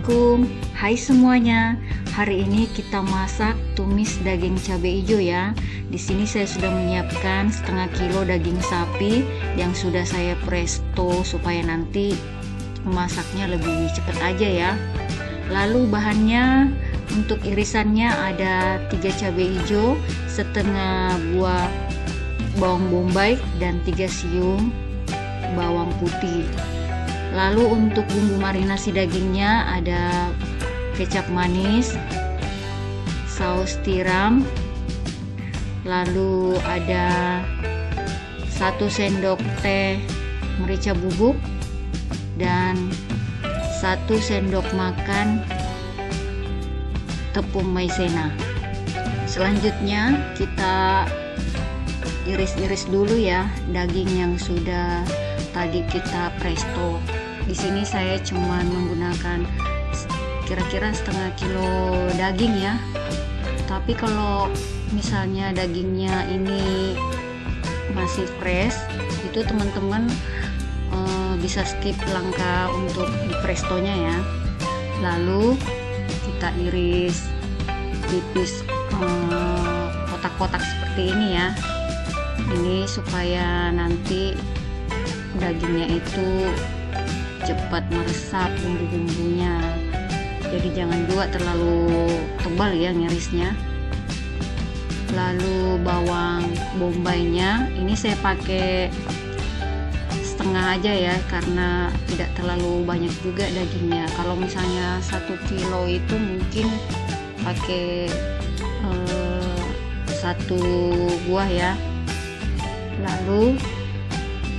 Assalamualaikum, hai semuanya. Hari ini kita masak tumis daging cabai hijau ya. Di sini saya sudah menyiapkan setengah kilo daging sapi yang sudah saya presto supaya nanti memasaknya lebih cepat aja ya. Lalu bahannya untuk irisannya ada 3 cabai hijau, setengah buah bawang bombay dan 3 siung bawang putih. Lalu untuk bumbu marinasi dagingnya ada kecap manis, saus tiram, lalu ada 1 sendok teh merica bubuk dan 1 sendok makan tepung maizena. Selanjutnya kita iris-iris dulu ya daging yang sudah tadi kita presto. Di sini saya cuma menggunakan kira-kira setengah kilo daging ya. Tapi kalau misalnya dagingnya ini masih fresh, itu teman-teman bisa skip langkah untuk di prestonya ya. Lalu kita iris tipis kotak-kotak seperti ini ya. Ini supaya nanti dagingnya itu cepat meresap bumbu-bumbunya. Jadi jangan juga terlalu tebal ya ngirisnya. Lalu bawang bombaynya ini saya pakai setengah aja ya, karena tidak terlalu banyak juga dagingnya. Kalau misalnya 1 kilo itu mungkin pakai 1 buah ya. Lalu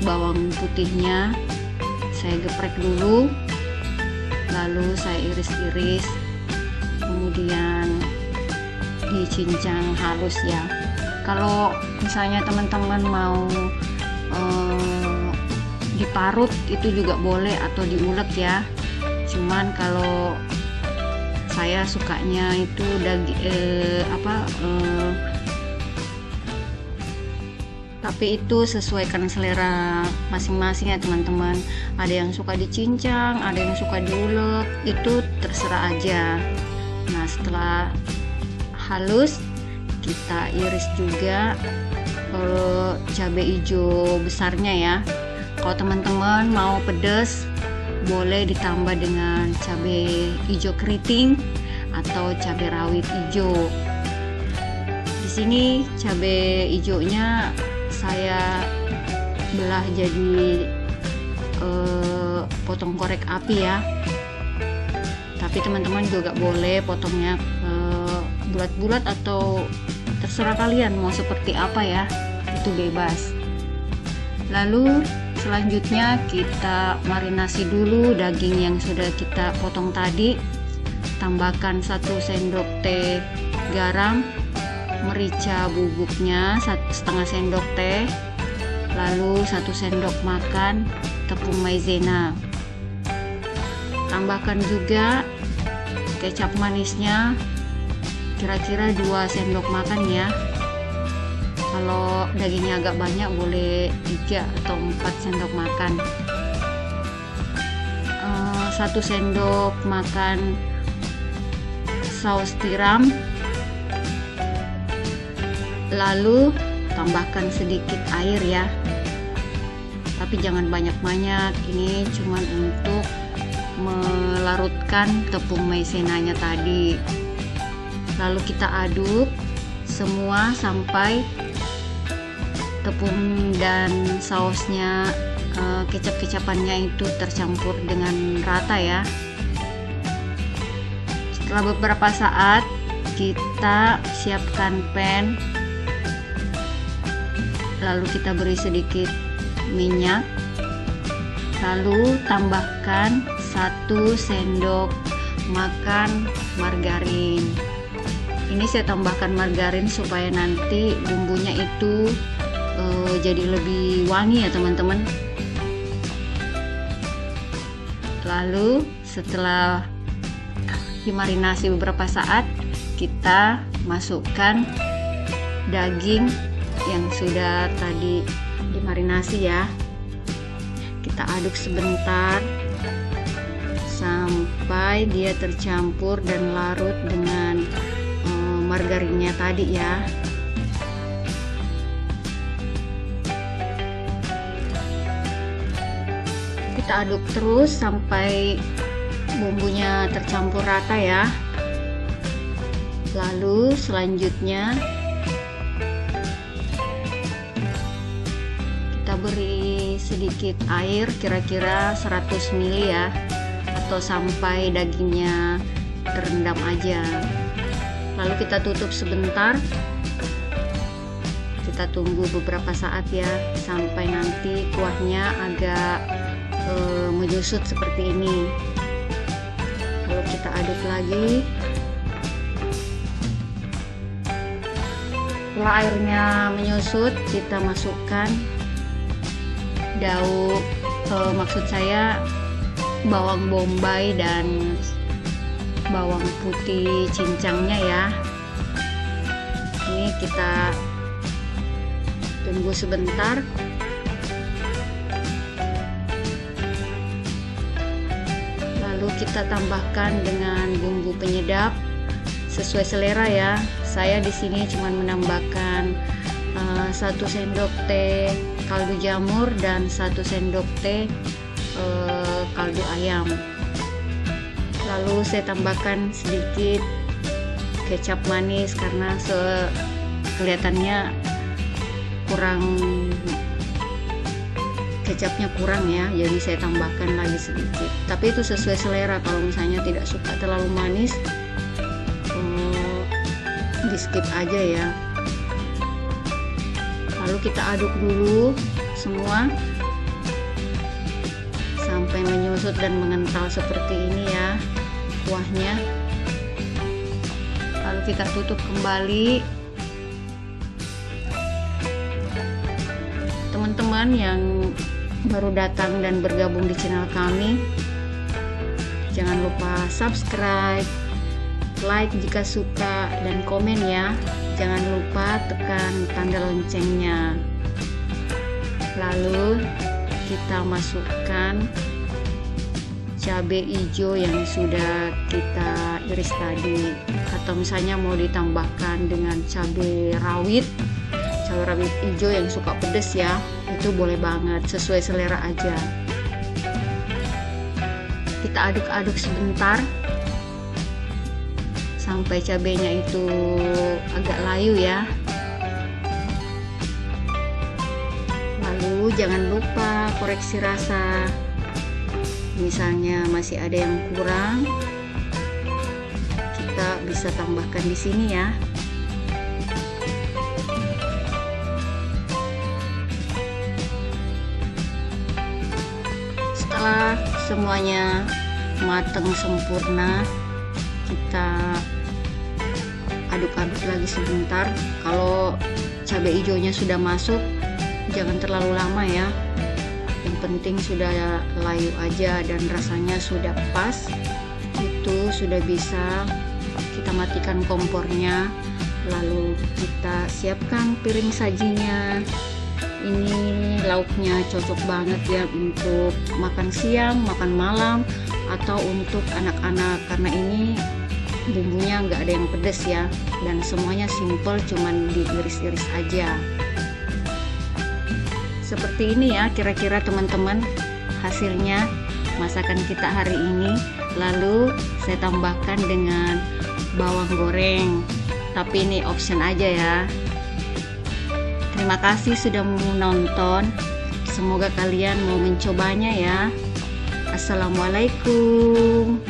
bawang putihnya saya geprek dulu, lalu saya iris-iris, kemudian dicincang halus ya. Kalau misalnya teman-teman mau diparut itu juga boleh atau diulek ya. Cuman kalau saya sukanya itu tapi itu sesuaikan selera masing-masing ya teman-teman. Ada yang suka dicincang, ada yang suka diulek, itu terserah aja. Nah setelah halus kita iris juga cabai hijau besarnya ya. Kalau teman-teman mau pedas boleh ditambah dengan cabai hijau keriting atau cabai rawit hijau. Di sini cabai hijaunya saya belah jadi potong korek api ya. Tapi teman-teman juga boleh potongnya bulat-bulat atau terserah kalian mau seperti apa ya, itu bebas. Lalu selanjutnya kita marinasi dulu daging yang sudah kita potong tadi. Tambahkan 1 sendok teh garam, merica bubuknya setengah sendok teh, lalu 1 sendok makan tepung maizena. Tambahkan juga kecap manisnya kira-kira 2 sendok makan ya. Kalau dagingnya agak banyak boleh 3 atau 4 sendok makan. 1 sendok makan saus tiram, lalu tambahkan sedikit air ya, tapi jangan banyak-banyak. Ini cuma untuk melarutkan tepung maizenanya tadi. Lalu kita aduk semua sampai tepung dan sausnya, kecap-kecapannya itu tercampur dengan rata ya. Setelah beberapa saat kita siapkan pan, lalu kita beri sedikit minyak, lalu tambahkan 1 sendok makan margarin. Ini saya tambahkan margarin supaya nanti bumbunya itu jadi lebih wangi ya teman-teman. Lalu setelah dimarinasi beberapa saat, kita masukkan daging yang sudah tadi dimarinasi ya. Kita aduk sebentar sampai dia tercampur dan larut dengan margarinnya tadi ya. Kita aduk terus sampai bumbunya tercampur rata ya. Lalu selanjutnya kita beri sedikit air, kira-kira 100 ml ya, atau sampai dagingnya terendam aja. Lalu kita tutup sebentar, kita tunggu beberapa saat ya, sampai nanti kuahnya agak menyusut seperti ini. Lalu kita aduk lagi. Setelah airnya menyusut, kita masukkan daun, maksud saya bawang bombay dan bawang putih cincangnya ya. Ini kita tunggu sebentar. Lalu kita tambahkan dengan bumbu penyedap sesuai selera ya. Saya di sini cuma menambahkan 1 sendok teh kaldu jamur dan 1 sendok teh kaldu ayam. Lalu saya tambahkan sedikit kecap manis karena kelihatannya kurang, kecapnya kurang ya, jadi saya tambahkan lagi sedikit. Tapi itu sesuai selera, kalau misalnya tidak suka terlalu manis, di skip aja ya. Lalu kita aduk dulu semua sampai menyusut dan mengental seperti ini ya kuahnya. Lalu kita tutup kembali. Teman-teman yang baru datang dan bergabung di channel kami, jangan lupa subscribe, like jika suka, dan komen ya. Jangan lupa tekan tanda loncengnya. Lalu kita masukkan cabai hijau yang sudah kita iris tadi, atau misalnya mau ditambahkan dengan cabai rawit hijau yang suka pedas ya, itu boleh banget, sesuai selera aja. Kita aduk-aduk sebentar sampai cabenya itu agak layu ya. Lalu jangan lupa koreksi rasa, misalnya masih ada yang kurang, kita bisa tambahkan di sini ya. Setelah semuanya matang sempurna, kita aduk-aduk lagi sebentar. Kalau cabai hijaunya sudah masuk, jangan terlalu lama ya. Yang penting sudah layu aja dan rasanya sudah pas, itu sudah bisa kita matikan kompornya. Lalu kita siapkan piring sajinya. Ini lauknya cocok banget ya untuk makan siang, makan malam, atau untuk anak-anak, karena ini bumbunya nggak ada yang pedas ya, dan semuanya simple, cuman diiris-iris aja. Seperti ini ya kira-kira teman-teman hasilnya masakan kita hari ini. Lalu saya tambahkan dengan bawang goreng, tapi ini option aja ya. Terima kasih sudah menonton. Semoga kalian mau mencobanya ya. Assalamualaikum.